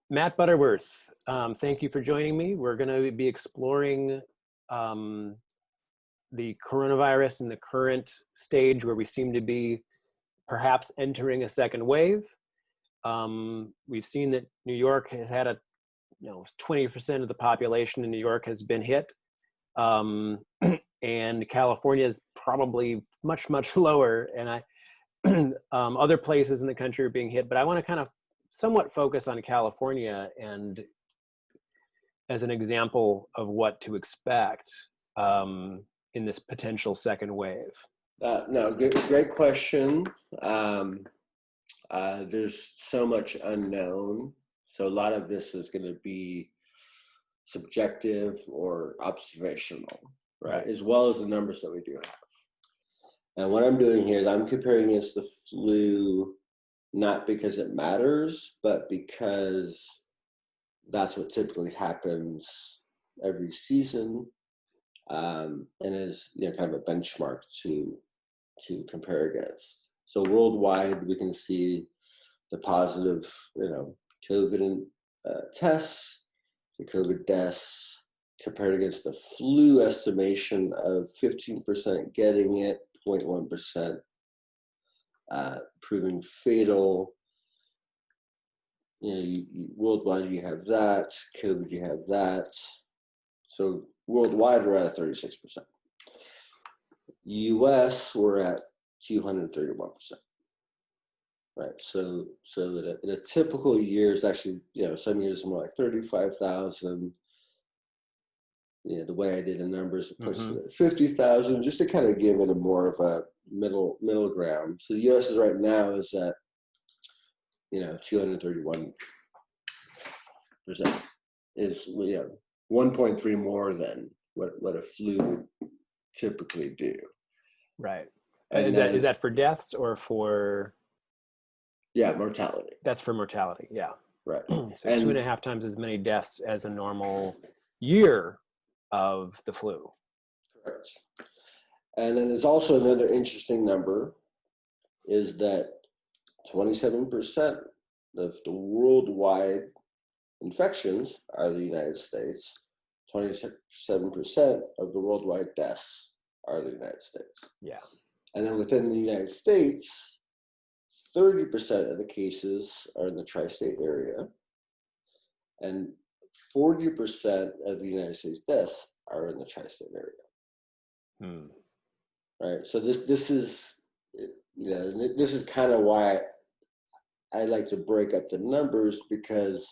Matt Butterworth, thank you for joining me. We're going to be exploring um, the coronavirus in the current stage where we seem to be perhaps entering a second wave. We've seen that New York has had 20% of the population in New York has been hit. And California is probably much, much lower. And other places in the country are being hit, but I want to kind of somewhat focus on California and as an example of what to expect in this potential second wave. No, great question. There's so much unknown. So a lot of this is going to be subjective or observational, right? As well as the numbers that we do have. And what I'm doing here is I'm comparing against the flu, not because it matters, but because that's what typically happens every season, and is kind of a benchmark to compare against. So worldwide, we can see the positive, COVID tests, the COVID deaths, compared against the flu estimation of 15% getting it, 0.1% proving fatal. Worldwide, you have that. COVID, you have that. So worldwide, we're at 36%. US, we're at 231%. Right. So in a typical year, it's actually, some years more like 35,000. The way I did the numbers, it puts it at 50,000, just to kind of give it a more of a middle ground. So the US is right now is at 231% is 1.3 more than what a flu would typically do. Right. And is that for deaths or for? Yeah, mortality. That's for mortality. Yeah. Right. So 2.5 times as many deaths as a normal year of the flu. Correct. And then there's also another interesting number is that 27% of the worldwide infections are the United States. 27% of the worldwide deaths are the United States. Yeah. And then within the United States, 30% of the cases are in the tri-state area, and 40% of the United States deaths are in the tri-state area. Right. So this is, this is kind of why I like to break up the numbers, because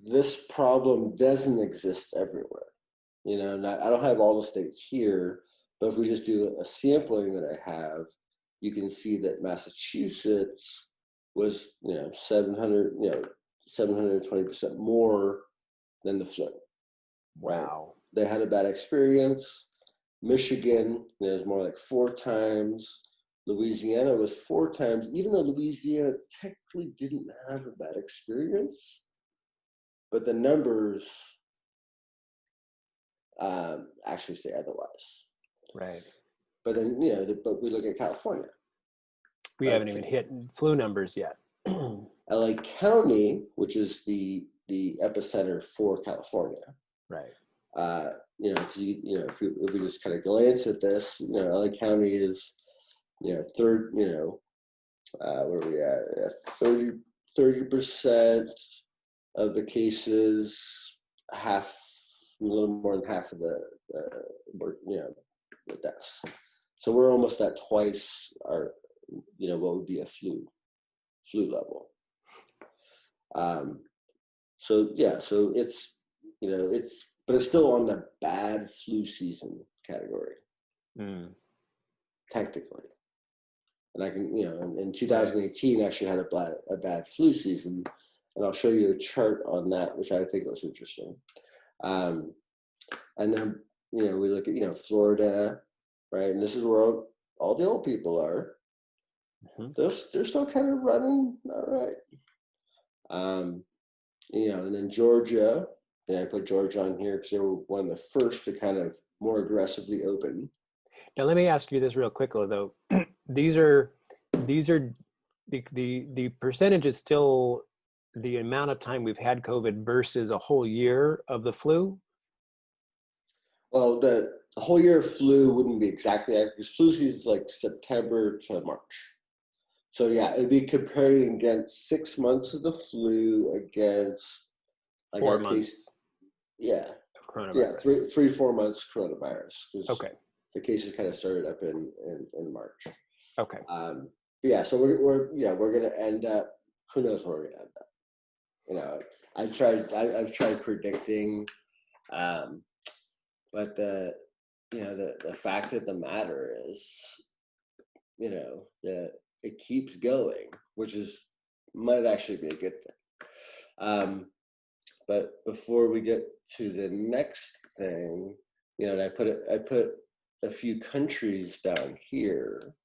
this problem doesn't exist everywhere. I don't have all the states here, but if we just do a sampling that I have, you can see that Massachusetts was, 720% more than the flu. Right? Wow. They had a bad experience. Michigan, is more like 4 times. Louisiana was 4 times, even though Louisiana technically didn't have a bad experience, but the numbers actually say otherwise. Right. But then, but we look at California. We haven't even hit flu numbers yet. LA County, which is the epicenter for California. Right. Because if we just kind of glance at this, LA County is, third, where are we at? 30% of the cases, a little more than half of the deaths. So we're almost at twice our, what would be a flu level. So it's, but it's still on the bad flu season category, technically. And I can, in 2018, I actually had a bad flu season, and I'll show you a chart on that, which I think was interesting. And then, we look at, Florida, right? And this is where all the old people are. They're still kind of running all right. And then Georgia, and I put Georgia on here because they were one of the first to kind of more aggressively open. Now, let me ask you this real quickly, though. These are the percentage is still the amount of time we've had COVID versus a whole year of the flu? Well, the whole year of flu wouldn't be exactly that, because flu season is like September to March. So yeah, it'd be comparing against 6 months of the flu against like 4 our months case. Yeah, of coronavirus. yeah, 3 4 months coronavirus, because Okay. the cases kind of started up in March. Okay. Yeah, so we're gonna end up. Who knows where we're gonna end up? You know, I've tried predicting, but the fact of the matter is, that it keeps going, which might actually be a good thing. But before we get to the next thing, and I put a few countries down here.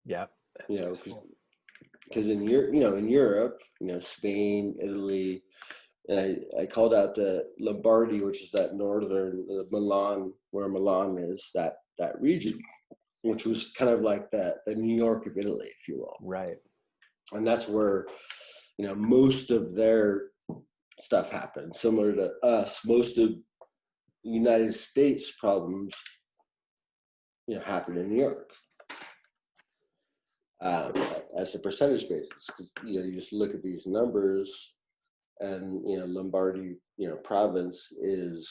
Yeah. Because in Europe, Spain, Italy, and I called out the Lombardy, which is that northern Milan, where Milan is, that region, which was kind of like the New York of Italy, if you will. Right. And that's where, most of their stuff happened. Similar to us, most of the United States problems, happened in New York. As a percentage basis, because you just look at these numbers, and Lombardy, province is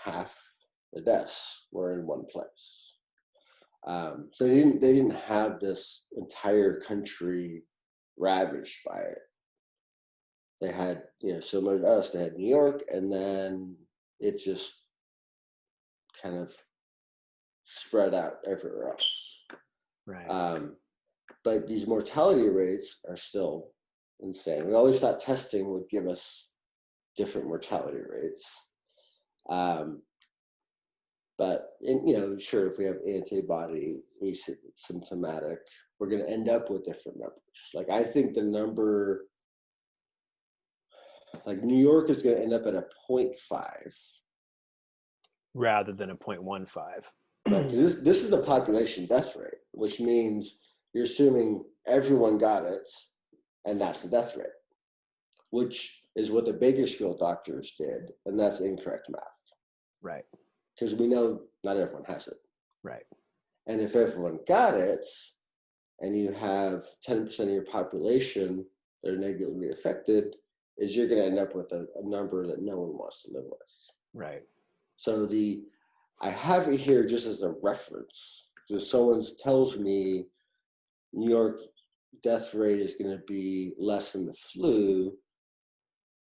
half the deaths were in one place. So they didn't have this entire country ravaged by it. They had, similar to us, they had New York, and then it just kind of spread out everywhere else. Right. But these mortality rates are still insane. We always thought testing would give us different mortality rates. But sure, if we have antibody asymptomatic, we're going to end up with different numbers. Like, I think the number, like New York is going to end up at a 0.5. Rather than a 0.15. Right, because this is the population death rate, which means you're assuming everyone got it, and that's the death rate, which is what the Bakersfield doctors did, and that's incorrect math. Right. Because we know not everyone has it. Right. And if everyone got it, and you have 10% of your population that are negatively affected, is you're going to end up with a number that no one wants to live with. Right. So I have it here just as a reference. So if someone tells me New York death rate is going to be less than the flu,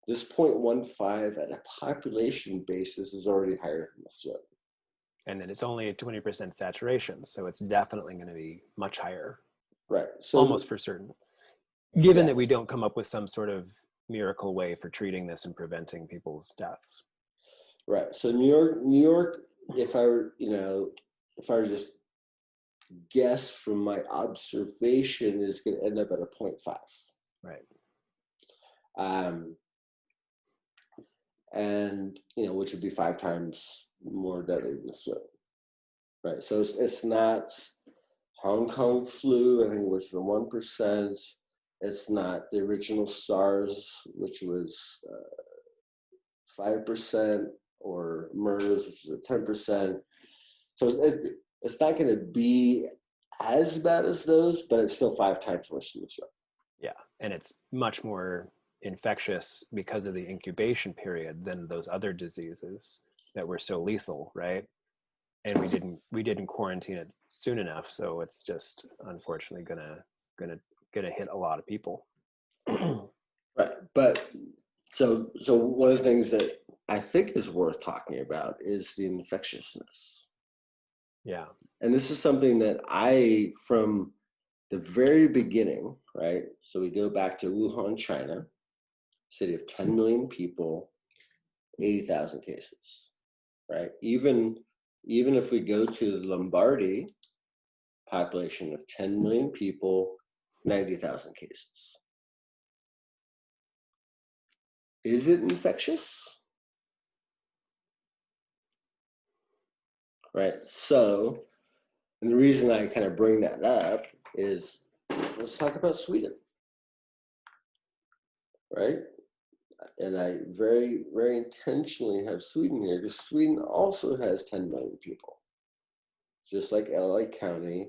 this 0.15 at a population basis is already higher than the flu. And then it's only a 20% saturation, so it's definitely going to be much higher. Right. So almost for certain. Given that we don't come up with some sort of miracle way for treating this and preventing people's deaths. Right. So New York, if I were just guess from my observation, is going to end up at a 0.5. Right. And which would be 5 times more deadly than the flu. Right. So it's not Hong Kong flu, I think, which was 1%. It's not the original SARS, which was 5%, or MERS, which is a 10%. So it's not going to be as bad as those, but it's still 5 times worse than the flu. Yeah, and it's much more infectious because of the incubation period than those other diseases that were so lethal, right? And we didn't quarantine it soon enough, so it's just unfortunately gonna hit a lot of people. Right, but so one of the things that I think is worth talking about is the infectiousness. Yeah. And this is something that from the very beginning, right? So we go back to Wuhan, China, city of 10 million people, 80,000 cases, right? Even if we go to the Lombardy, population of 10 million people, 90,000 cases. Is it infectious? Right. So, and the reason I kind of bring that up is, let's talk about Sweden, right? And I very, very intentionally have Sweden here because Sweden also has 10 million people, just like LA County,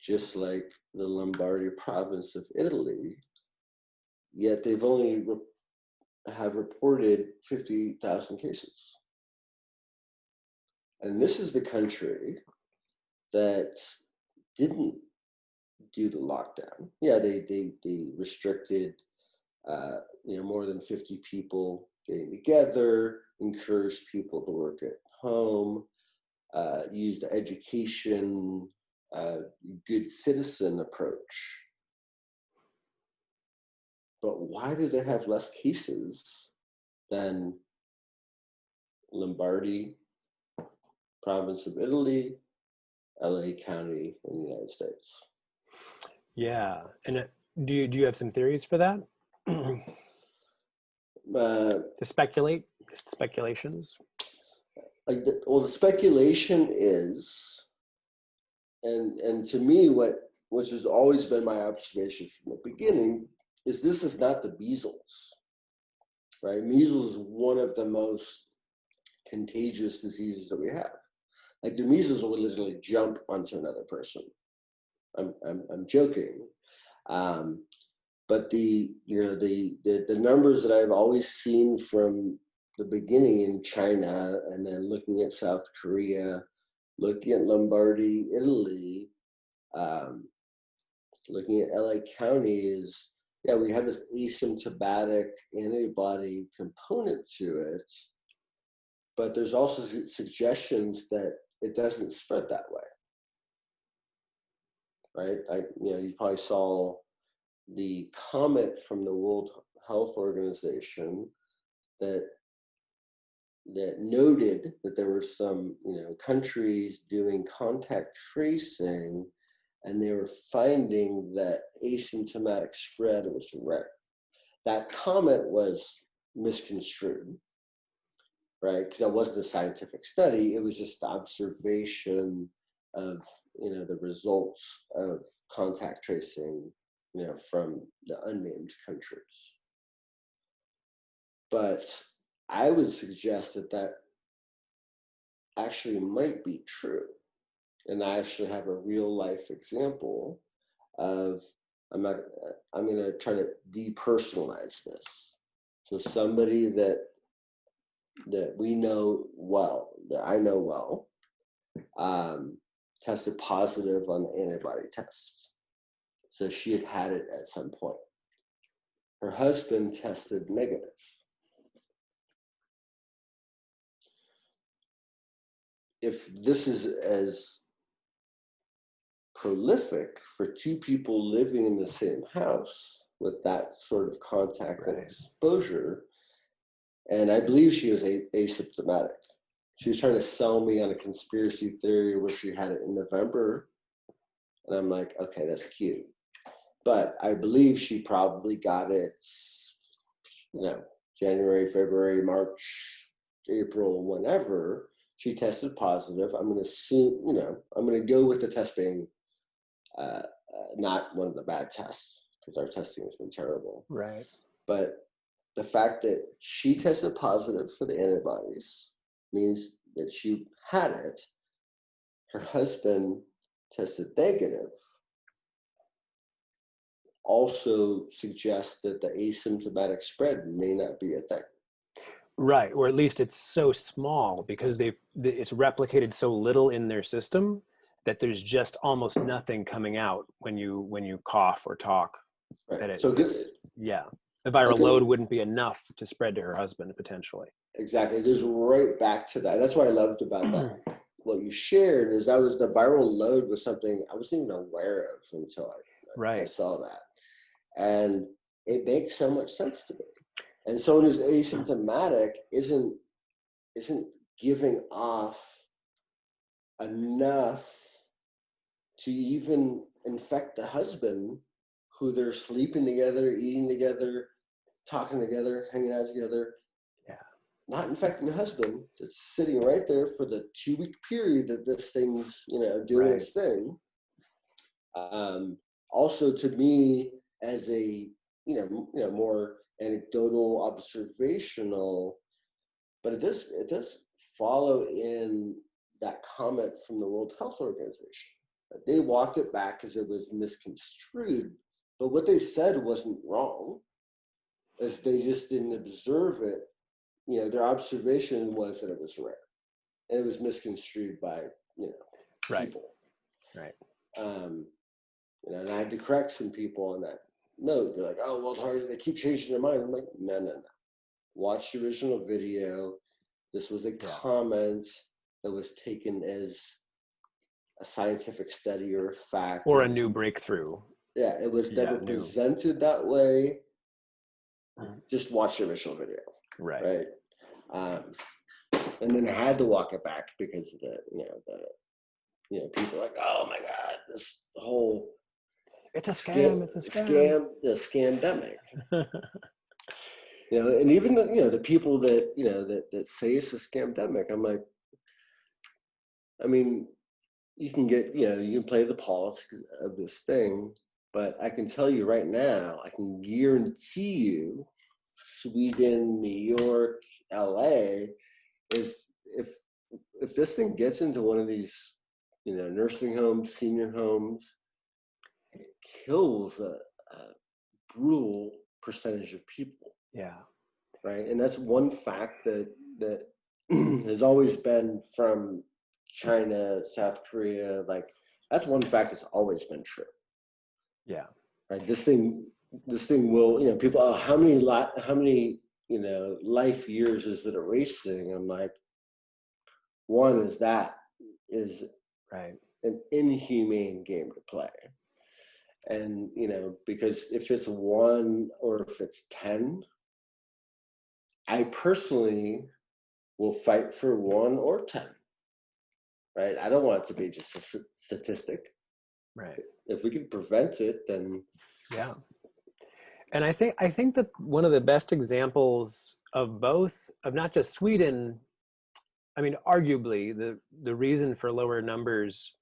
just like the Lombardy province of Italy, yet they've only have reported 50,000 cases. And this is the country that didn't do the lockdown. Yeah, they restricted more than 50 people getting together, encouraged people to work at home, used the education, good citizen approach. But why do they have less cases than Lombardy, province of Italy, LA County, in the United States? Yeah. And do you have some theories for that? To speculate, just speculations. The speculation is, and to me, which has always been my observation from the beginning, is this is not the measles, right? Measles is one of the most contagious diseases that we have. Like the measles will literally jump onto another person. I'm joking, but the numbers that I've always seen from the beginning in China, and then looking at South Korea, looking at Lombardy, Italy, looking at LA County is, yeah, we have this asymptomatic antibody component to it, but there's also suggestions that it doesn't spread that way, right? You probably saw the comment from the World Health Organization that noted that there were some countries doing contact tracing, and they were finding that asymptomatic spread was rare. That comment was misconstrued, right? Because that wasn't a scientific study. It was just the observation of the results of contact tracing from the unnamed countries. But I would suggest that actually might be true. And I actually have a real life example of, I'm going to try to depersonalize this. So somebody that we know well, that I know well, tested positive on the antibody test. So she had it at some point. Her husband tested negative. If this is as prolific for two people living in the same house with that sort of contact and exposure, and I believe she was asymptomatic. She was trying to sell me on a conspiracy theory where she had it in November. And I'm like, okay, that's cute. But I believe she probably got it, January, February, March, April, whenever she tested positive. I'm going to assume, I'm going to go with the test being not one of the bad tests, because our testing has been terrible. Right. But the fact that she tested positive for the antibodies means that she had it. Her husband tested negative. Also suggests that the asymptomatic spread may not be a thing. Right, or at least it's so small because it's replicated so little in their system that there's just almost nothing coming out when you cough or talk. Right. That So good. Yeah, the viral load wouldn't be enough to spread to her husband potentially. Exactly. It goes right back to that. That's what I loved about that. What you shared is the viral load was something I wasn't even aware of until I saw that. And it makes so much sense to me. And someone who's asymptomatic isn't giving off enough to even infect the husband, who they're sleeping together, eating together, talking together, hanging out together. Yeah. Not infecting the husband, that's sitting right there for the 2-week period that this thing's, doing its thing. Also, to me, as a more anecdotal, observational, but it does follow in that comment from the World Health Organization. They walked it back because it was misconstrued, but what they said wasn't wrong. As they just didn't observe it. Their observation was that it was rare, and it was misconstrued by Right. people. Right. And I had to correct some people on that note. They're like, "Oh, well, they keep changing their mind." I'm like, no. Watch the original video. This was a comment that was taken as a scientific study or a fact. Or a new breakthrough. Yeah, it was never presented that way. Just watch the original video. Right. And then I had to walk it back because of the people are like, "Oh my God, this whole it's a scam. It's a scam. The scamdemic." And even the people that that say it's a scamdemic, I'm like, I mean, you can get you can play the politics of this thing, but I can tell you right now, I can guarantee you, Sweden, New York, LA, is if this thing gets into one of these nursing homes, senior homes, it kills a brutal percentage of people. Yeah. Right. And that's one fact that has always been from China, South Korea. Like, that's one fact that's always been true. Yeah. Right. This thing will, people, oh, how many life years is it erasing? I'm like, one is right. an inhumane game to play. And, because if it's 1 or if it's 10, I personally will fight for 1 or 10. Right? I don't want it to be just a statistic. Right. If we can prevent it, then yeah. And I think that one of the best examples of not just Sweden, I mean, arguably the reason for lower numbers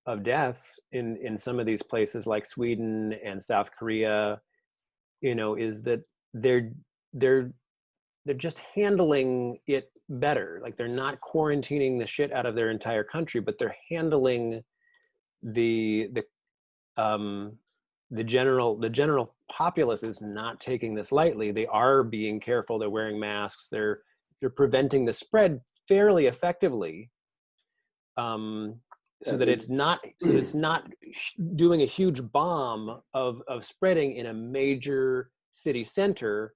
of deaths in some of these places like Sweden and South Korea, is that they're just handling it better. Like, they're not quarantining the shit out of their entire country, but they're handling the general populace is not taking this lightly. They are being careful. They're wearing masks. They're preventing the spread fairly effectively. So that it's not doing a huge bomb of spreading in a major city center,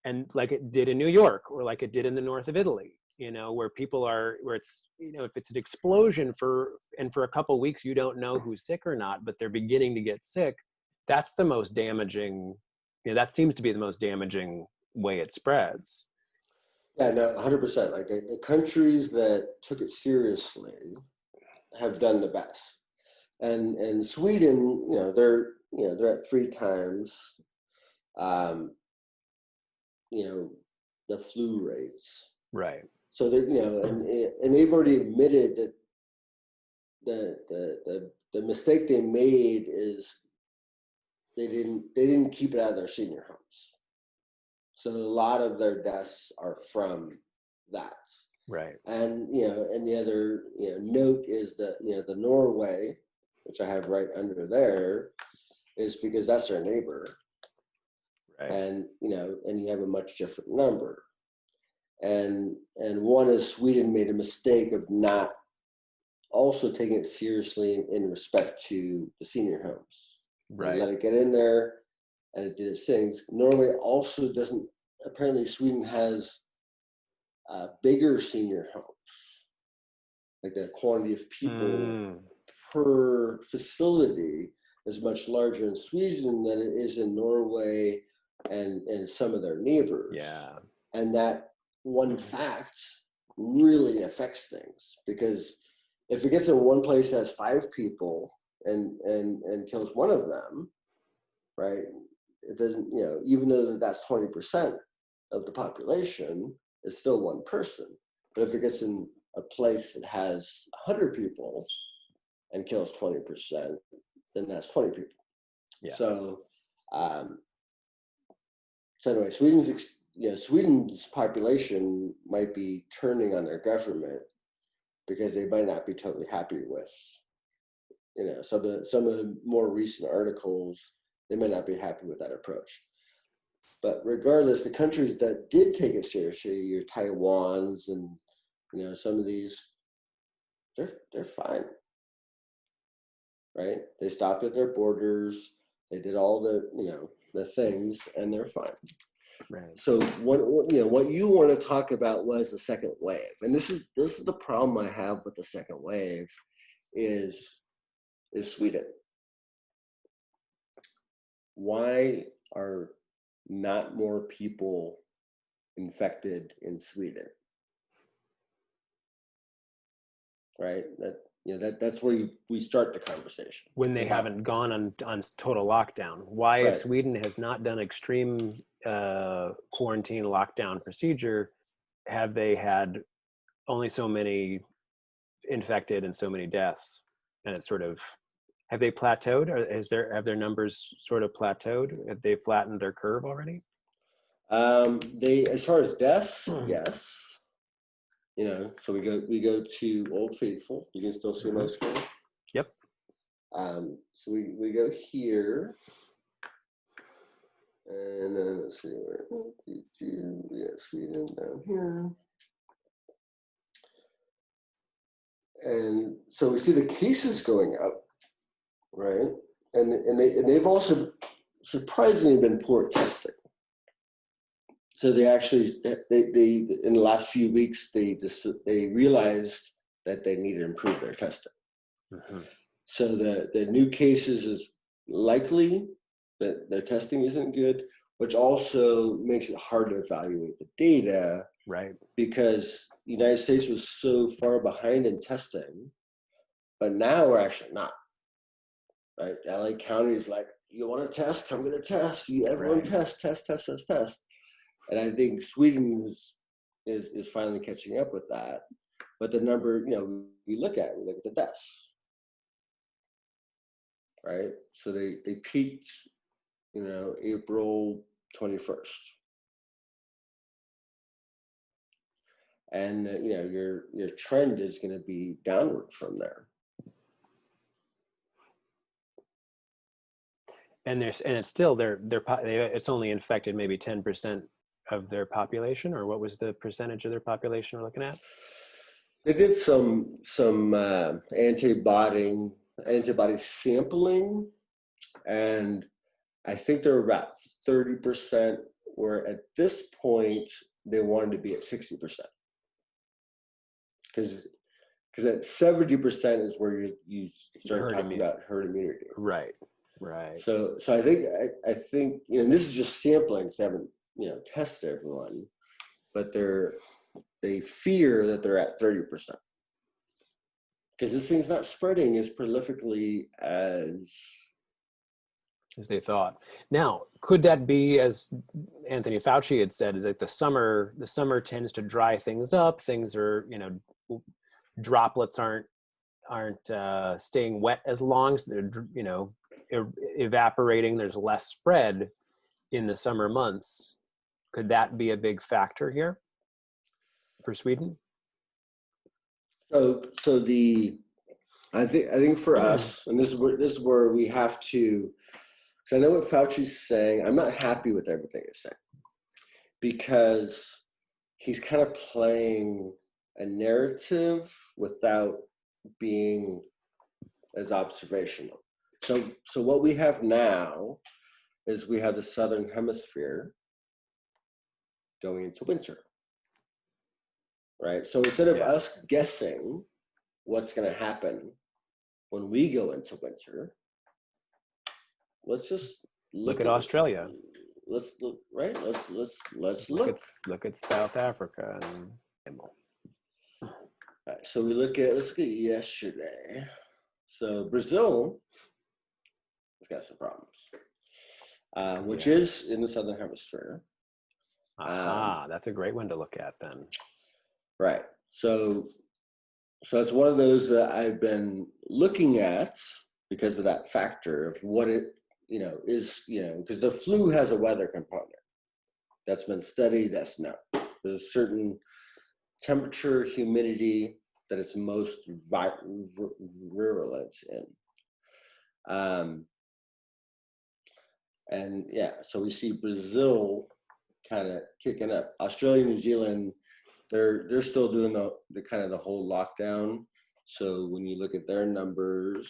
and like it did in New York, or like it did in the north of Italy, where it's, if it's an explosion for a couple of weeks, you don't know who's sick or not, but they're beginning to get sick. That's the most damaging, that seems to be the most damaging way it spreads. Yeah, no, 100%. Like, the countries that took it seriously have done the best. And Sweden, they're at 3 times the flu rates. Right. So that, and they've already admitted that the mistake they made is they didn't keep it out of their senior homes. So a lot of their deaths are from that. Right. And and the other note is that the Norway, which I have right under there, is because that's their neighbor. Right. And and you have a much different number. And one is Sweden made a mistake of not also taking it seriously in respect to the senior homes. Right. They let it get in there, and it did its things. Norway also doesn't. Apparently, Sweden has bigger senior homes. Like, the quantity of people per facility is much larger in Sweden than it is in Norway and some of their neighbors. Yeah. And that one fact really affects things, because if it gets in one place that has 5 people and kills one of them, right? It doesn't, even though that's 20% of the population, it's still one person. But if it gets in a place that has 100 people and kills 20%, then that's 20 people. Yeah. So, so anyway, Sweden's population might be turning on their government because they might not be totally happy with, some of the more recent articles. They might not be happy with that approach. But regardless, the countries that did take it seriously, your Taiwans and some of these, they're fine, right? They stopped at their borders. They did all the things, and they're fine. Right. So what you want to talk about was the second wave, and this is the problem I have with the second wave, is Sweden. Why are not more people infected in Sweden? Right. That's where we start the conversation. When they haven't gone on total lockdown. Why, if Sweden has not done extreme quarantine lockdown procedure, have they had only so many infected and so many deaths? And it's sort of, have they plateaued? Or have their numbers sort of plateaued? Have they flattened their curve already? They, as far as deaths, yes. So we go to Old Faithful. You can still see my screen. Yep. So we go here, and then let's see where we got Sweden down here, and so we see the cases going up, right? And they've also surprisingly been poor at testing. So they in the last few weeks they realized that they need to improve their testing. So the new cases is likely that their testing isn't good, which also makes it hard to evaluate the data, right? Because the United States was so far behind in testing, but now we're actually not. Right? LA County is like, you want to test? Come get a test. Everyone test. And I think Sweden is finally catching up with that. But the number, we look at the deaths, right? So they peaked, April 21st. And, your trend is going to be downward from there. And it's still, it's only infected maybe 10% of their population, or what was the percentage of their population we're looking at? They did some antibody sampling, and I think they're about 30%, where at this point they wanted to be at 60%. Because at 70% is where you start talking about herd immunity. Right. So I think and this is just sampling, because they haven't tested everyone, but they fear that they're at 30%, because this thing's not spreading as prolifically as they thought. Now, could that be, as Anthony Fauci had said, that the summer tends to dry things up? Things are, droplets aren't staying wet as long, so they're evaporating. There's less spread in the summer months. Could that be a big factor here for Sweden? So I think for us, and this is where we have to, because I know what Fauci's saying. I'm not happy with everything he's saying, because he's kind of playing a narrative without being as observational. So what we have now is we have the Southern Hemisphere going into winter, right? So instead of us guessing what's going to happen when we go into winter, let's just look at Australia. Let's look, right? Let's look at South Africa. Right, so let's look at yesterday. So Brazil has got some problems, which is in the Southern Hemisphere. That's a great one to look at then. Right. So So it's one of those that I've been looking at because of that factor of what it, is, because the flu has a weather component that's been studied. That's known. There's a certain temperature, humidity that it's most virulent in. And yeah, so we see Brazil kind of kicking up. Australia, New Zealand, they're still doing the kind of the whole lockdown. So when you look at their numbers,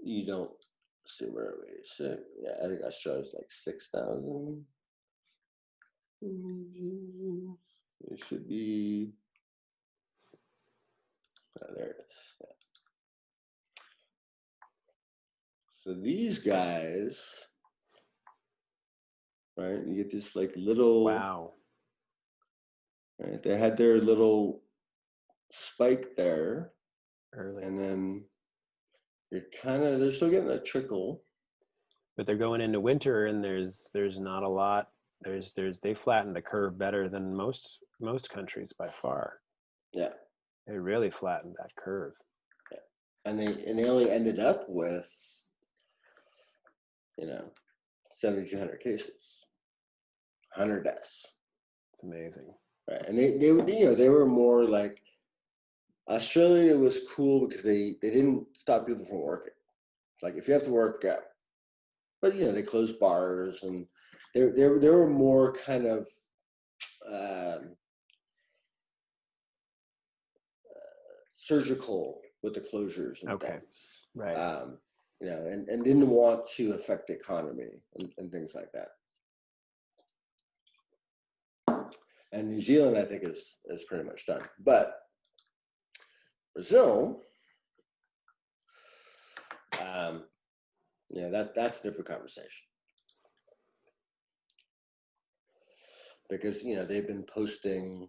you don't see where are we. So yeah, I think Australia's like 6,000. It should be. Oh, there it is. Yeah. So these guys, right? You get this like little. Wow. Right, they had their little spike there, Early. and then they're still getting a trickle. But they're going into winter, and there's not a lot. They flattened the curve better than most countries by far. Yeah. They really flattened that curve. Yeah. And they only ended up with 7,200 cases, 100 deaths. It's amazing. Right. And they were more like, Australia was cool because they didn't stop people from working. Like if you have to work, go. But they closed bars, and they were more kind of surgical with the closures and things. Right. And didn't want to affect the economy and things like that. And New Zealand, I think, is pretty much done. But Brazil, that's a different conversation. Because they've been posting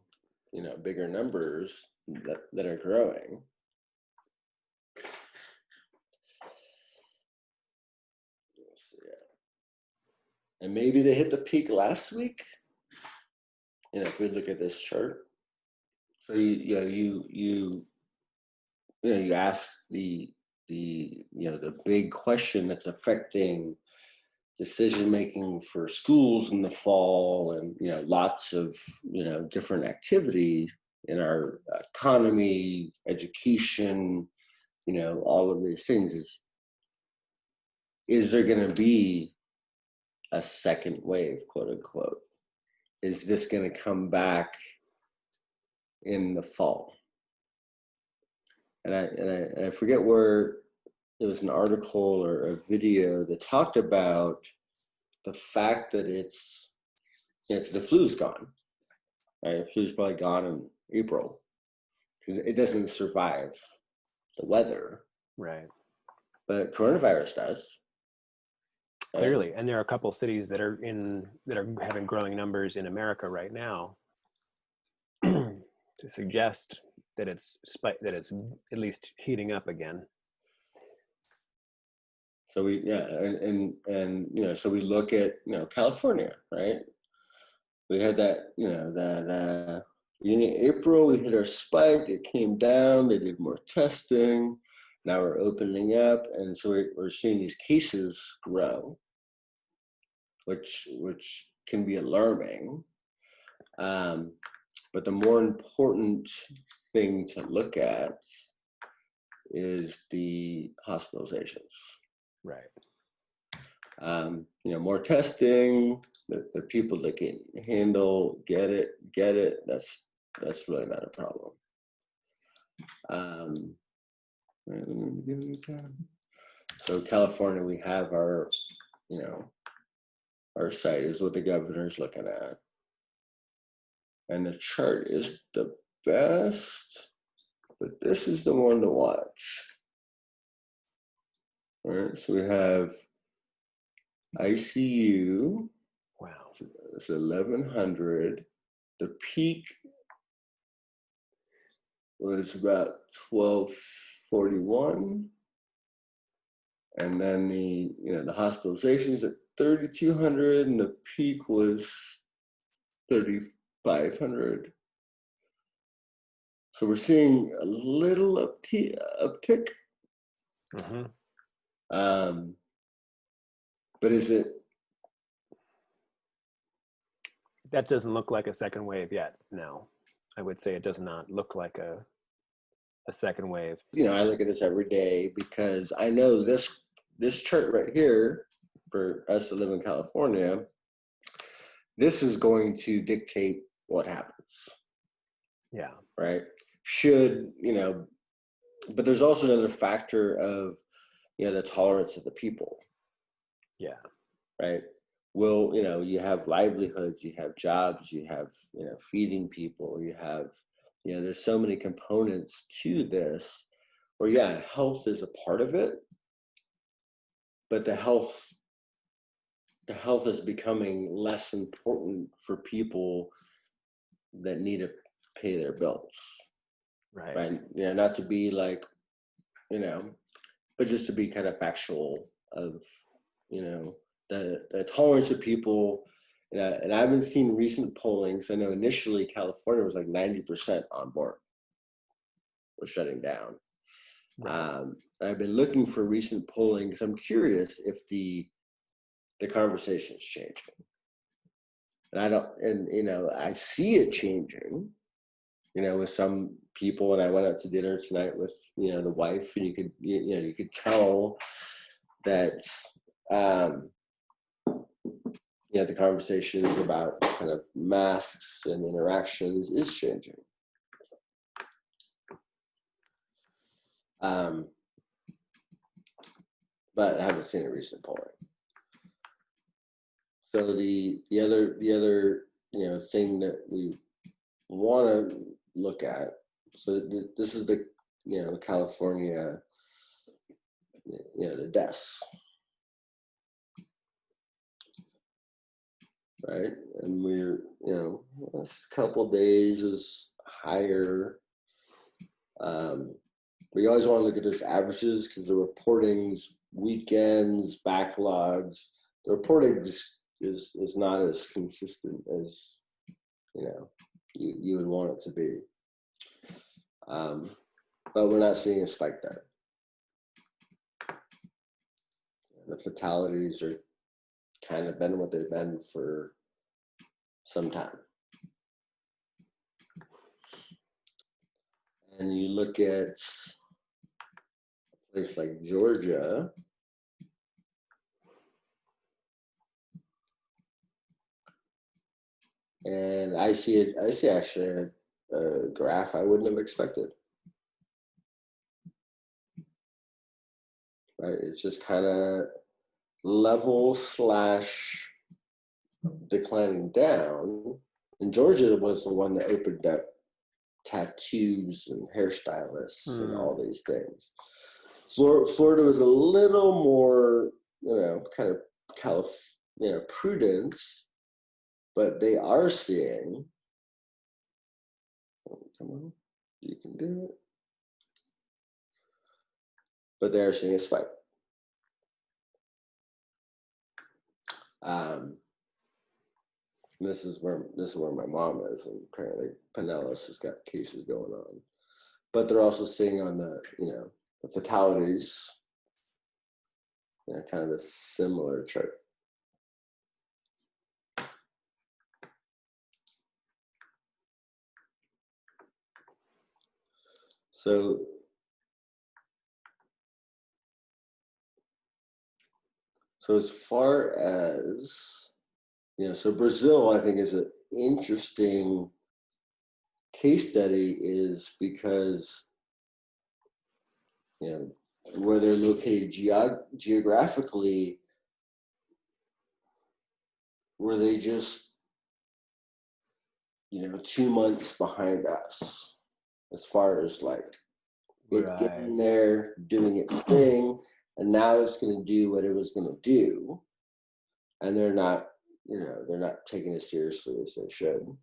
bigger numbers that are growing. Let's see. And maybe they hit the peak last week. If we look at this chart. So you ask the big question that's affecting decision making for schools in the fall, and lots of different activity in our economy, education, all of these things is there going to be a second wave, quote unquote? Is this going to come back in the fall? And I forget where there was an article or a video that talked about the fact that it's, because the flu's gone, right? The flu's probably gone in April because it doesn't survive the weather. Right. But coronavirus does. Clearly, and there are a couple cities that are having growing numbers in America right now to suggest that it's at least heating up again. So so we look at California, right? We had that beginning of April, we hit our spike. It came down. They did more testing. Now we're opening up, and so we're seeing these cases grow, which can be alarming. But the more important thing to look at is the hospitalizations. Right. More testing. The people that can handle get it. That's really not a problem. So California, we have our site is what the governor's looking at, and the chart is the best, but this is the one to watch. All right, so we have ICU. Wow. It's 1,100. The peak was about 1,241, and then the hospitalizations at 3,200, and the peak was 3,500. So we're seeing a little uptick. Mm-hmm. But is it? That doesn't look like a second wave yet. No, I would say it does not look like a second wave. I look at this every day because I know this chart right here for us that live in California, this is going to dictate what happens. Yeah. Right. But there's also another factor of, the tolerance of the people. Yeah. Right. Well, you have livelihoods, you have jobs, you have, feeding people, you have, there's so many components to this where, health is a part of it, but the health is becoming less important for people that need to pay their bills. Right. Not to be like, but just to be kind of factual of, the tolerance of people. And I haven't seen recent pollings. I know initially California was like 90% on board with shutting down. Right. I've been looking for recent polling because I'm curious if the conversation is changing. And I see it changing, with some people. And I went out to dinner tonight with, the wife, and you could tell that, the conversations about kind of masks and interactions is changing. But I haven't seen a recent polling. So the other thing that we want to look at. So this is the California, the deaths, right? And we're this couple days is higher. We always want to look at those averages because the reportings, weekends, backlogs, the reporting is not as consistent as you would want it to be. But we're not seeing a spike there. The fatalities are kind of been what they've been for some time. And you look at a place like Georgia, and I see actually a graph I wouldn't have expected. Right, it's just kind of level / declining down. And Georgia was the one that opened up tattoos and hairstylists and all these things. Florida was a little more, kind of prudence, but they are seeing. Come on, you can do it. But they are seeing a spike. This is where my mom is, and apparently Pinellas has got cases going on. But they're also seeing on the the fatalities, kind of a similar chart. So as far as so Brazil, I think, is an interesting case study, is because where they're located geographically, were they just 2 months behind us as far as like it getting there, doing its thing, and now it's going to do what it was going to do, and they're not taking it seriously as they should.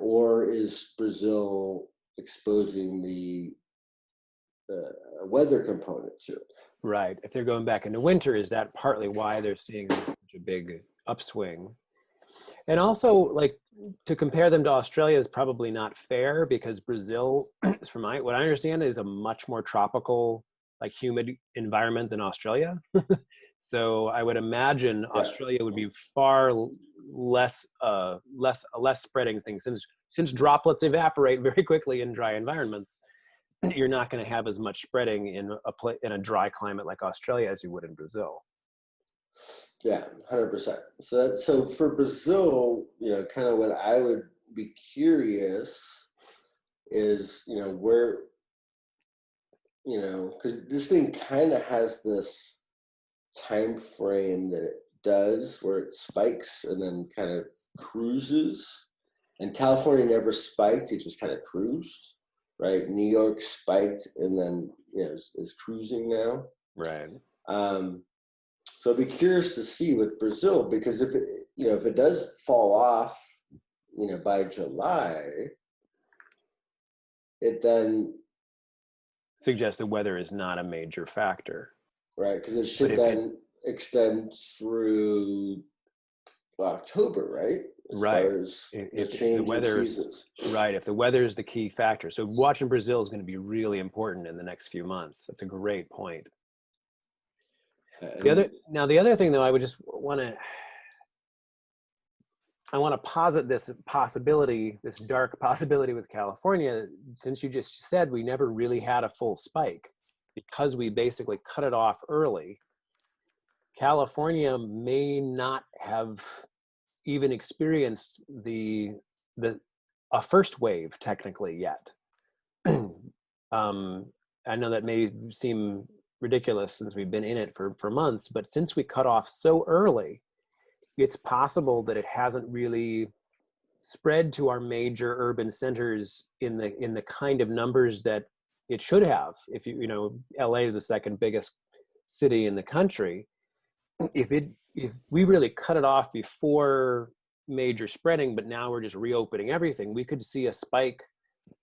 Or is Brazil exposing the weather component to it? Right. If they're going back into winter, is that partly why they're seeing such a big upswing? And also, like, to compare them to Australia is probably not fair, because Brazil, from what I understand, is a much more tropical, like humid environment than Australia. So I would imagine Yeah. Australia would be far less a less spreading thing, since droplets evaporate very quickly in dry environments. You're not going to have as much spreading in a dry climate like Australia as you would in Brazil. Yeah, 100%. So for Brazil, kind of what I would be curious is, where, because this thing kind of has this time frame that it does where it spikes and then kind of cruises. And California never spiked; it just kind of cruised, right? New York spiked and then is cruising now. Right. So I'd be curious to see with Brazil, because if it does fall off, by July, it then, Suggests the weather is not a major factor. right, because it But should if it then extend through October, right? As right, far as the if the change of weather seasons. right, if the weather is the key factor, so watching Brazil is going to be really important in the next few months. That's a great point. And The other thing, though, I would just want to posit this possibility, this dark possibility with California, since you just said we never really had a full spike because we basically cut it off early. California may not have even experienced a first wave technically yet. I know that may seem ridiculous since we've been in it for months, but since we cut off so early, it's possible that it hasn't really spread to our major urban centers in the kind of numbers that it should have. If LA is the second biggest city in the country. If we really cut it off before major spreading, but now we're just reopening everything, we could see a spike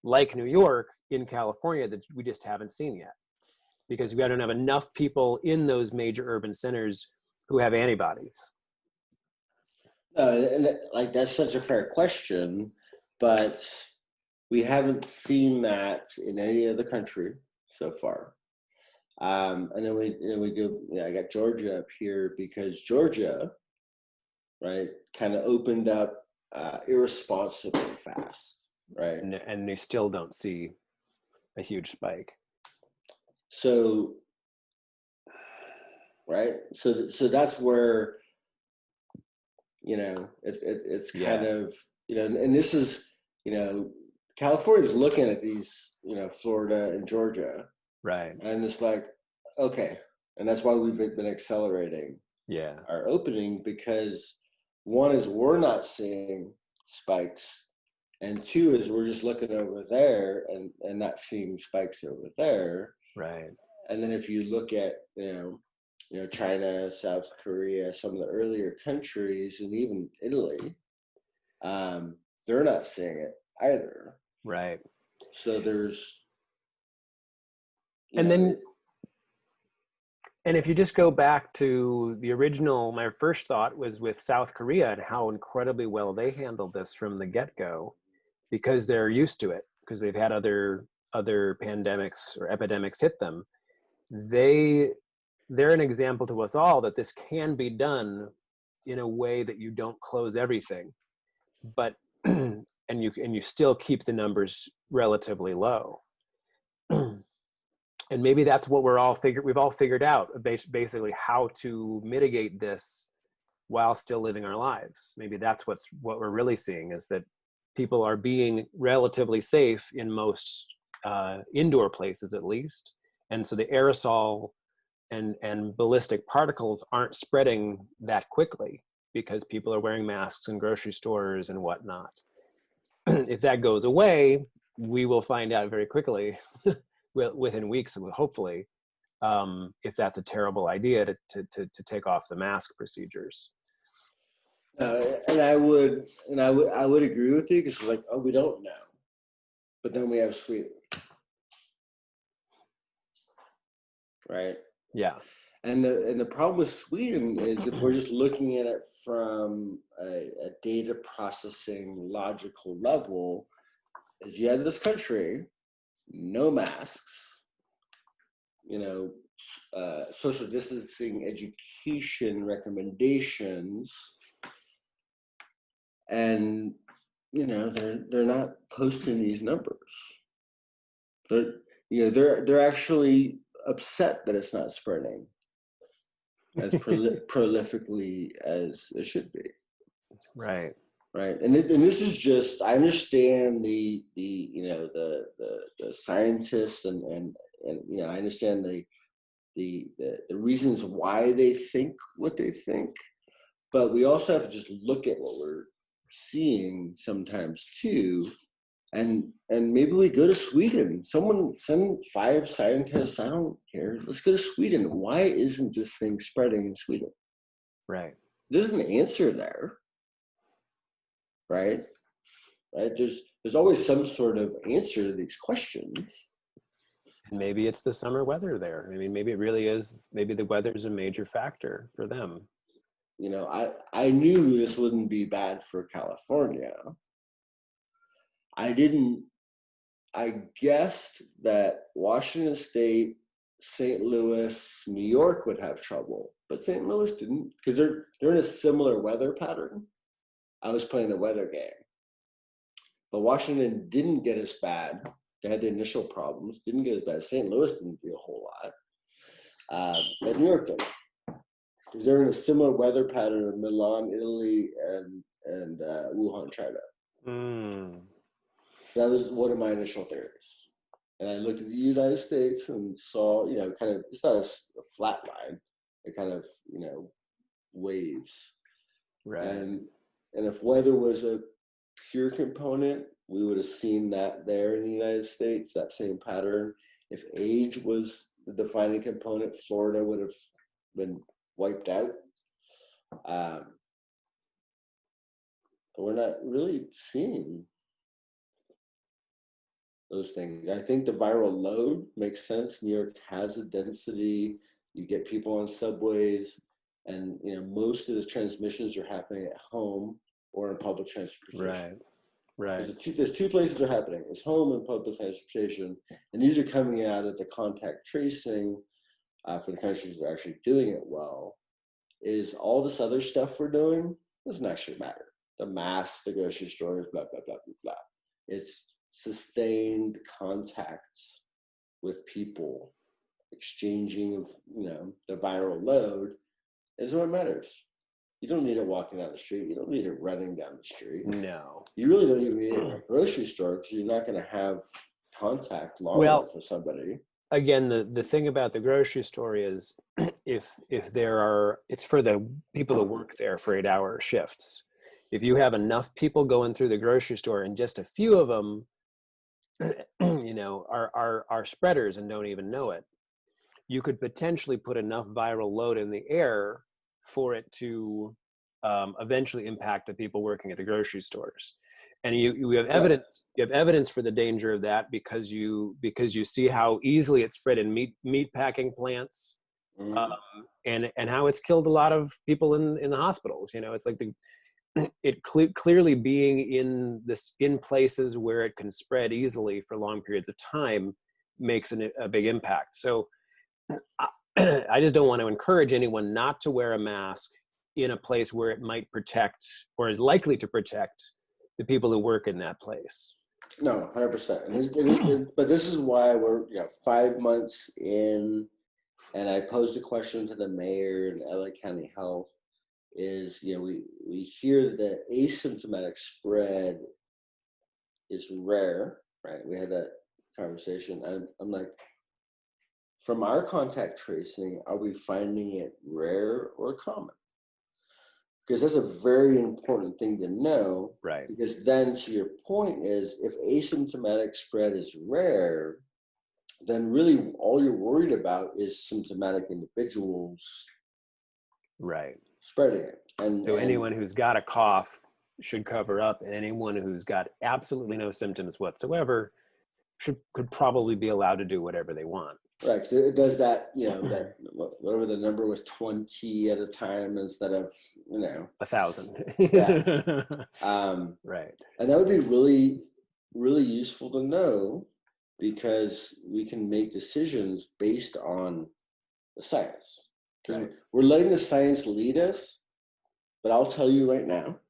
like New York in California that we just haven't seen yet, because we don't have enough people in those major urban centers who have antibodies. and like that's such a fair question, but we haven't seen that in any other country so far. And then we go. I got Georgia up here because Georgia, right, kind of opened up irresponsibly fast, right? And they still don't see a huge spike. So, right, so that's where it's kind of and this is California's looking at these Florida and Georgia, Right. and it's like, okay, and that's why we've been accelerating our opening, because one is we're not seeing spikes, and two is we're just looking over there and not seeing spikes over there. Right. And then if you look at China, South Korea, some of the earlier countries, and even Italy, they're not seeing it either. Right. So there's and if you just go back to the original, my first thought was with South Korea and how incredibly well they handled this from the get-go, because they're used to it, because they've had other pandemics or epidemics hit them. They're an example to us all that this can be done in a way that you don't close everything, but and you still keep the numbers relatively low. And maybe that's what we've all figured out, basically how to mitigate this while still living our lives. Maybe that's what we're really seeing, is that people are being relatively safe in most indoor places, at least. And so the aerosol and ballistic particles aren't spreading that quickly because people are wearing masks in grocery stores and whatnot. If that goes away, we will find out very quickly within weeks, hopefully, if that's a terrible idea to take off the mask procedures. And I would agree with you, because like, oh, we don't know, but then we have Sweden, right? Yeah. And the problem with Sweden is, if we're just looking at it from a data processing logical level, is you have this country, no masks, social distancing, education recommendations, and they're not posting these numbers. They're actually upset that it's not spreading as prolifically as it should be. Right. Right. And this is just, I understand the scientists and I understand the reasons why they think what they think, but we also have to just look at what we're seeing sometimes too. And maybe we go to Sweden. Someone send 5 scientists. I don't care. Let's go to Sweden. Why isn't this thing spreading in Sweden? Right. There's an answer there, right? There's always some sort of answer to these questions. And maybe it's the summer weather there. I mean, maybe it really is. Maybe the weather is a major factor for them. I knew this wouldn't be bad for California. I guessed that Washington State, St. Louis, New York would have trouble, but St. Louis didn't, because they're in a similar weather pattern. I was playing the weather game. But Washington didn't get as bad. They had the initial problems, didn't get as bad. St. Louis didn't do a whole lot. But New York did. Because they're in a similar weather pattern in Milan, Italy, and Wuhan, China. So that was one of my initial theories. And I looked at the United States and saw, kind of, it's not a flat line. It kind of, waves. Right. And if weather was a pure component, we would have seen that there in the United States, that same pattern. If age was the defining component, Florida would have been wiped out. But we're not really seeing those things. I think the viral load makes sense. New York has a density. You get people on subways, and most of the transmissions are happening at home or in public transportation. Right. There's 2 places are happening. It's home and public transportation, and these are coming out of the contact tracing for the countries that are actually doing it well. Is all this other stuff we're doing doesn't actually matter. The masks, the grocery stores, blah blah blah blah blah. It's sustained contacts with people, exchanging of the viral load is what matters. You don't need it walking down the street. You don't need it running down the street. No. You really don't even need it in a grocery store, because you're not going to have contact long enough with somebody. Again, the thing about the grocery store is if it's for the people that work there for 8-hour shifts. If you have enough people going through the grocery store and just a few of them, are spreaders and don't even know it, you could potentially put enough viral load in the air for it to eventually impact the people working at the grocery stores. And you have evidence. You have evidence for the danger of that because you see how easily it spread in meat packing plants, and how it's killed a lot of people in the hospitals. It's like clearly being in places where it can spread easily for long periods of time makes a big impact. So I just don't want to encourage anyone not to wear a mask in a place where it might protect or is likely to protect the people who work in that place. No, 100%. But this is why we're 5 months in, and I posed a question to the mayor and LA County Health. Is we hear that asymptomatic spread is rare, right? We had that conversation. I'm like, from our contact tracing, are we finding it rare or common? Because that's a very important thing to know. Right. Because then, to your point, is if asymptomatic spread is rare, then really all you're worried about is symptomatic individuals. Right. Spreading it. And anyone who's got a cough should cover up, and anyone who's got absolutely no symptoms whatsoever could probably be allowed to do whatever they want. Right, because it does that, that whatever the number was, 20 at a time instead of, 1,000. yeah. Right. And that would be really, really useful to know, because we can make decisions based on the science. Because Right. we're letting the science lead us, but I'll tell you right now,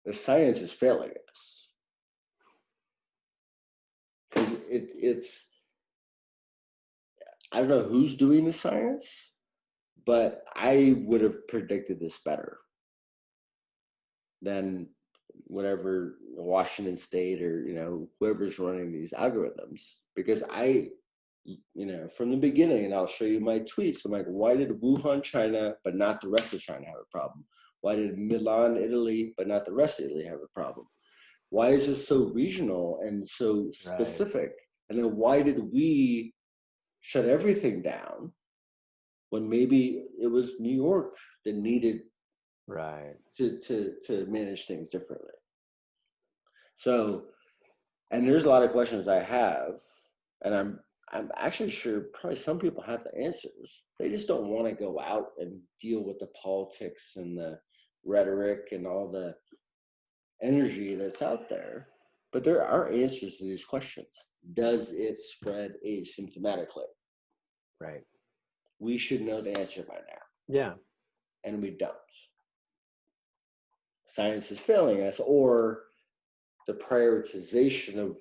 the science is failing us. Because it's, I don't know who's doing the science, but I would have predicted this better than whatever Washington State or whoever's running these algorithms. Because from the beginning, and I'll show you my tweets, I'm like, why did Wuhan, China, but not the rest of China have a problem? Why did Milan, Italy, but not the rest of Italy have a problem? Why is this so regional and so specific? Right. And then why did we shut everything down when maybe it was New York that needed to manage things differently? So, and there's a lot of questions I have, and I'm actually sure probably some people have the answers. They just don't want to go out and deal with the politics and the rhetoric and all the energy that's out there. But there are answers to these questions. Does it spread asymptomatically? Right. We should know the answer by now. Yeah. And we don't. Science is failing us, or the prioritization of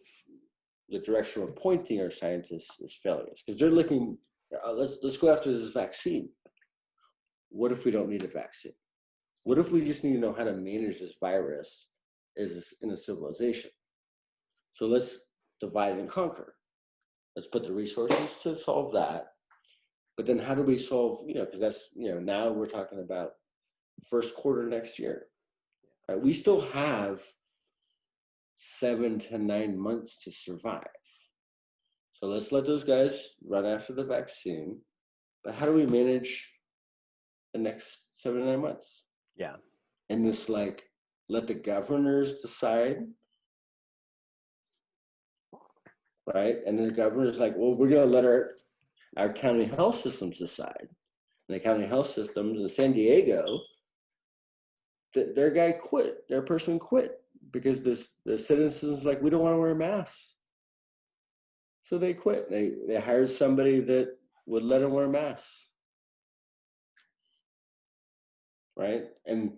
the direction we're pointing our scientists is failing us, because they're looking. Let's go after this vaccine. What if we don't need a vaccine? What if we just need to know how to manage this virus as in a civilization? So let's divide and conquer. Let's put the resources to solve that. But then how do we solve, because that's, now we're talking about first quarter next year. Right? We still have 7 to 9 months to survive. So let's let those guys run after the vaccine. But how do we manage the next 7 to 9 months? Yeah. And this, let the governors decide, right? And then the governor's like, well, we're going to let our county health systems decide. And the county health systems in San Diego, their guy quit. Their person quit because the citizens we don't want to wear masks. So they quit. They hired somebody that would let them wear masks. Right? And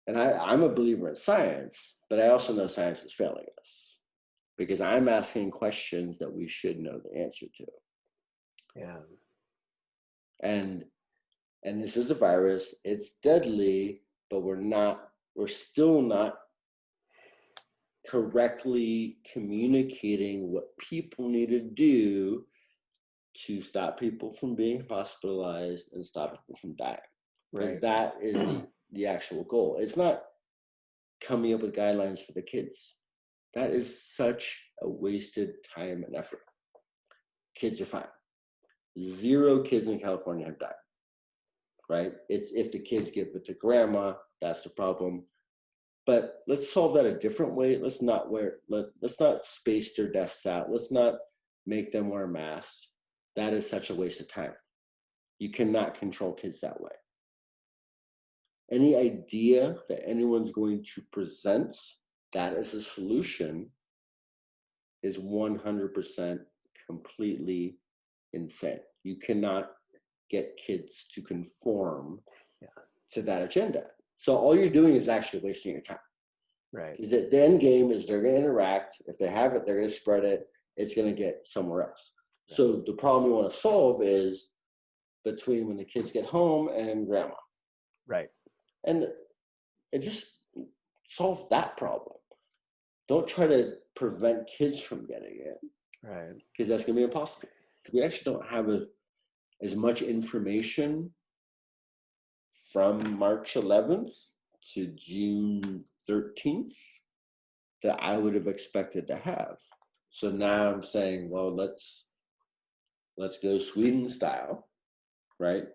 I'm a believer in science, but I also know science is failing us, because I'm asking questions that we should know the answer to. Yeah. And this is a virus. It's deadly, but we're still not correctly communicating what people need to do to stop people from being hospitalized and stop people from dying. Because that is the actual goal. It's not coming up with guidelines for the kids. That is such a wasted time and effort. Kids are fine. 0 kids in California have died. Right? It's if the kids give it to grandma, that's the problem. But let's solve that a different way. Let's not space their desks out. Let's not make them wear masks. That is such a waste of time. You cannot control kids that way. Any idea that anyone's going to present that as a solution is 100% completely insane. You cannot get kids to conform to that agenda. So all you're doing is actually wasting your time. Right. Because the end game is they're going to interact. If they have it, they're going to spread it. It's going to get somewhere else. Right. So the problem we want to solve is between when the kids get home and grandma. Right. And just solve that problem. Don't try to prevent kids from getting it. Right. Because that's going to be impossible. We actually don't have as much information from March 11th to June 13th that I would have expected to have. So now I'm saying, well, let's go Sweden style, right?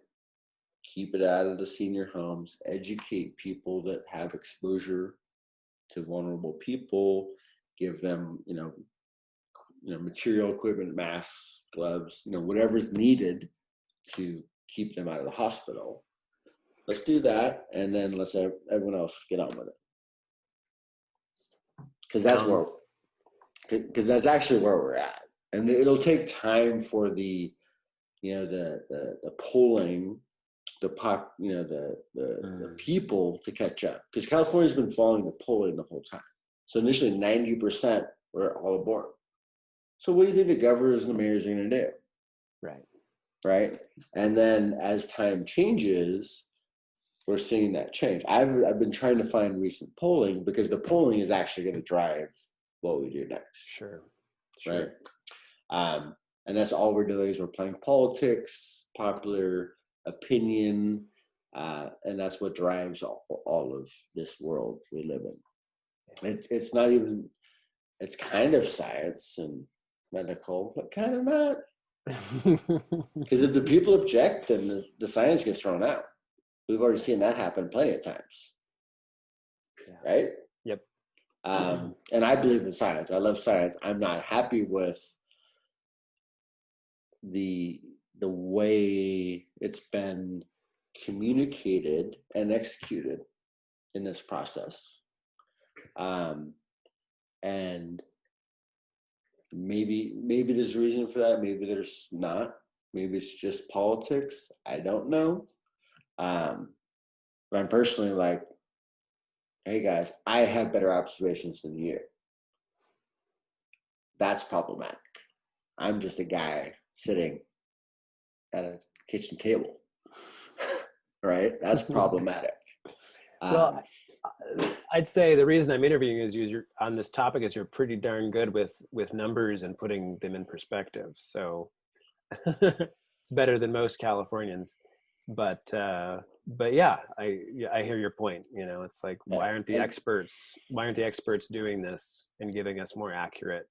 Keep it out of the senior homes, educate people that have exposure to vulnerable people, give them, material, equipment, masks, gloves, whatever's needed to keep them out of the hospital. Let's do that, and then let's everyone else get on with it. Because that's actually where we're at, and it'll take time for the polling, the people to catch up. Because California's been following the polling the whole time. So initially 90% were all aboard. So what do you think the governors and the mayors are going to do? Right. And then as time changes, we're seeing that change. I've been trying to find recent polling, because the polling is actually going to drive what we do next. Sure. Right. And that's all we're doing, is we're playing politics, popular opinion, and that's what drives all of this world we live in. It's not even, it's kind of science and medical, but kind of not. Because if the people object, then the science gets thrown out. We've already seen that happen plenty of times. Right? Yep. And I believe in science. I love science. I'm not happy with the way it's been communicated and executed in this process. And maybe there's a reason for that. Maybe there's not. Maybe it's just politics. I don't know. But I'm personally like, hey guys, I have better observations than you. That's problematic. I'm just a guy sitting at a kitchen table, right? That's problematic. Well, I'd say the reason I'm interviewing you're on this topic is you're pretty darn good with numbers and putting them in perspective. So it's better than most Californians. But yeah, I hear your point. It's like, why aren't the experts doing this and giving us more accurate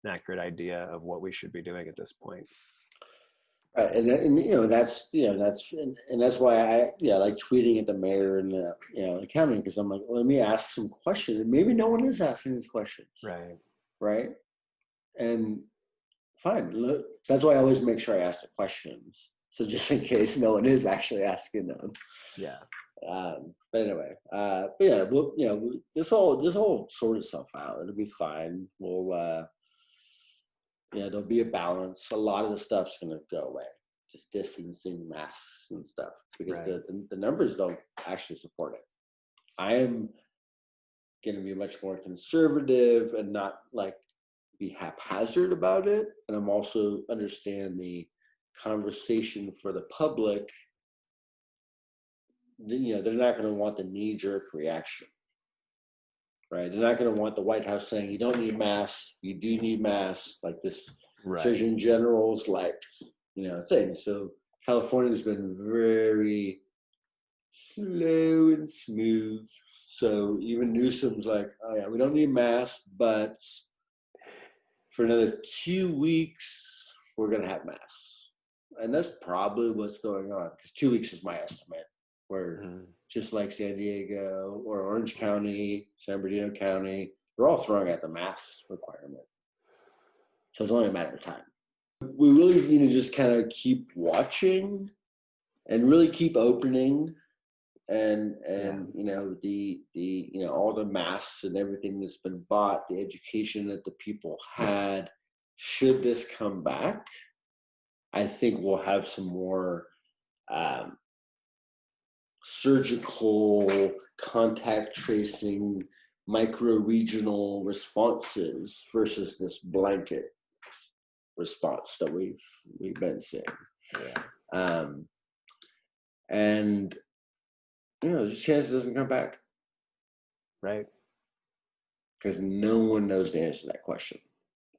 idea of what we should be doing at this point? Right, and that's why I like tweeting at the mayor and the county, because I'm like, let me ask some questions, and maybe no one is asking these questions. Right, and fine. Look, so that's why I always make sure I ask the questions, so just in case no one is actually asking them. Yeah. But anyway, this will sort itself out. It'll be fine. We'll there'll be a balance. A lot of the stuff's going to go away, just distancing, masks and stuff, because the numbers don't actually support it. I am going to be much more conservative and not be haphazard about it. And I'm also understand the conversation for the public. They're not going to want the knee-jerk reaction. Right, they're not going to want the White House saying you don't need masks, you do need masks, like this Surgeon General's thing. So California's been very slow and smooth. So even Newsom's like, oh yeah, we don't need masks, but for another 2 weeks we're going to have masks, and that's probably what's going on, because 2 weeks is my estimate. Where just like San Diego or Orange County, San Bernardino County, they're all throwing out the mask requirement. So it's only a matter of time. We really need to just kind of keep watching and really keep opening, and the all the masks and everything that's been bought, the education that the people had. Should this come back, I think we'll have some more surgical contact tracing, micro-regional responses versus this blanket response that we've been seeing. And there's a chance it doesn't come back, right? Because no one knows the answer to that question.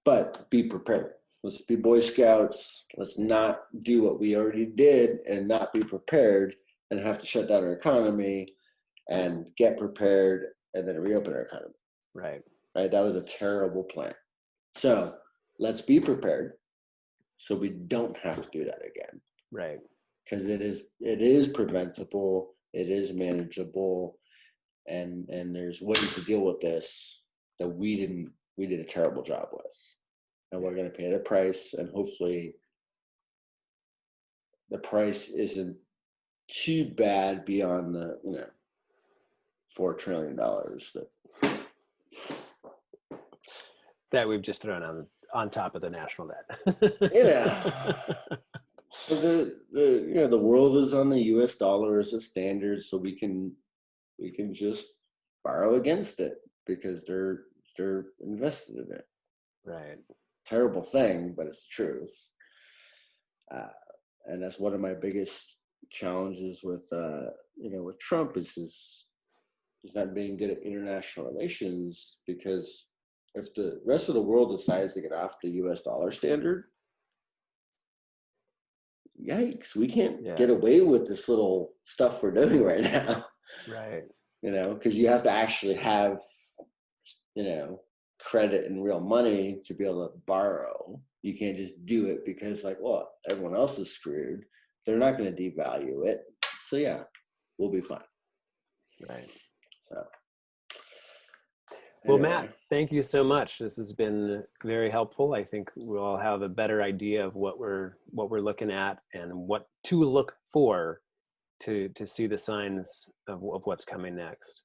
But be prepared. Let's be Boy Scouts. Let's not do what we already did and not be prepared and have to shut down our economy and get prepared and then reopen our economy. Right. That was a terrible plan. So let's be prepared so we don't have to do that again. Right. Because it is preventable, it is manageable, and there's ways to deal with this that we did a terrible job with. and we're going to pay the price, and hopefully the price isn't too bad beyond the $4 trillion that we've just thrown on top of the national debt. The world is on the U.S. dollar as a standard, so we can just borrow against it because they're invested in it. Right. Terrible thing, but it's true. And that's one of my biggest challenges with with Trump is not being good at international relations, because if the rest of the world decides to get off the U.S. dollar standard, yikes, we can't get away with this little stuff we're doing right now. Right. Because you have to actually have, credit and real money to be able to borrow. You can't just do it because everyone else is screwed. They're not going to devalue it. So yeah, we'll be fine. Right. So. Well, Matt, thank you so much. This has been very helpful. I think we'll all have a better idea of what we're looking at and what to look for to see the signs of what's coming next.